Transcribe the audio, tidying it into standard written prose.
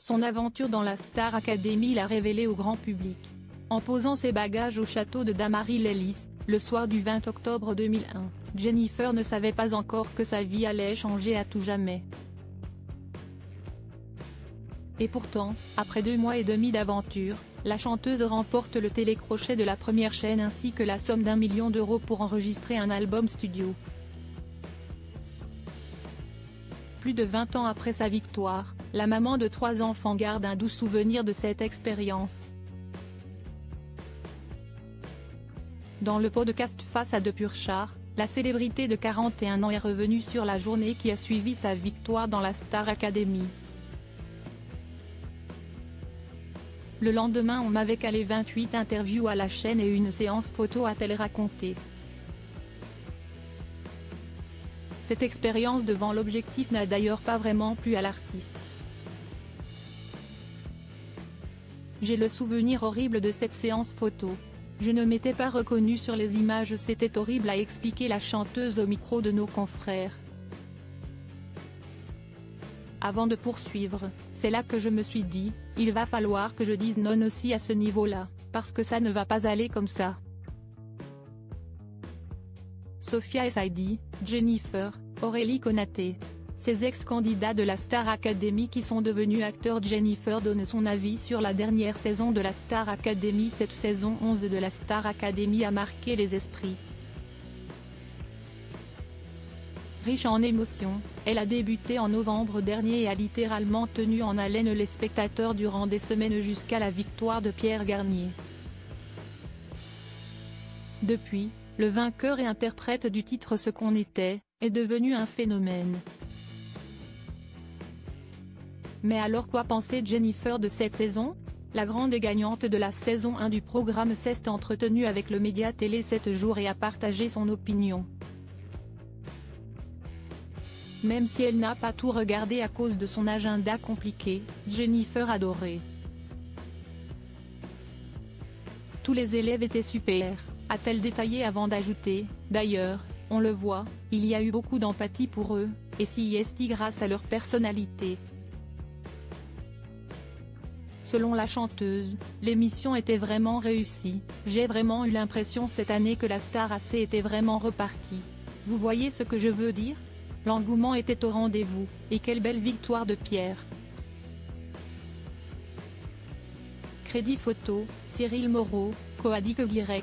Son aventure dans la Star Academy l'a révélée au grand public. En posant ses bagages au château de Dammaril-Ellis, le soir du 20 octobre 2001, Jennifer ne savait pas encore que sa vie allait changer à tout jamais. Et pourtant, après 2 mois et demi d'aventure, la chanteuse remporte le télécrochet de la première chaîne ainsi que la somme d'1 million d'euros pour enregistrer un album studio. Plus de 20 ans après sa victoire, la maman de 3 enfants garde un doux souvenir de cette expérience. Dans le podcast Face à de Purchar, la célébrité de 41 ans est revenue sur la journée qui a suivi sa victoire dans la Star Academy. Le lendemain on m'avait calé 28 interviews à la chaîne et une séance photo, a-t-elle raconté. Cette expérience devant l'objectif n'a d'ailleurs pas vraiment plu à l'artiste. J'ai le souvenir horrible de cette séance photo. Je ne m'étais pas reconnue sur les images, c'était horrible, a expliqué la chanteuse au micro de nos confrères. Avant de poursuivre, c'est là que je me suis dit, il va falloir que je dise non aussi à ce niveau-là, parce que ça ne va pas aller comme ça. Sophia Saidi, Jennifer, Aurélie Konaté. Ces ex-candidats de la Star Academy qui sont devenus acteurs. Jennifer donne son avis sur la dernière saison de la Star Academy. Cette saison 11 de la Star Academy a marqué les esprits. Riche en émotions, elle a débuté en novembre dernier et a littéralement tenu en haleine les spectateurs durant des semaines jusqu'à la victoire de Pierre Garnier. Depuis, le vainqueur et interprète du titre Ce qu'on était, est devenu un phénomène. Mais alors quoi penser Jennifer de cette saison? La grande gagnante de la saison 1 du programme s'est entretenue avec le média télé 7 jours et a partagé son opinion. Même si elle n'a pas tout regardé à cause de son agenda compliqué, Jennifer adorait. Tous les élèves étaient super, a-t-elle détaillé avant d'ajouter, d'ailleurs, on le voit, il y a eu beaucoup d'empathie pour eux, et c'est grâce à leur personnalité. Selon la chanteuse, l'émission était vraiment réussie, j'ai vraiment eu l'impression cette année que la Star AC était vraiment repartie. Vous voyez ce que je veux dire? L'engouement était au rendez-vous, et quelle belle victoire de Pierre. Crédit photo, Cyril Moreau, Coadic Y.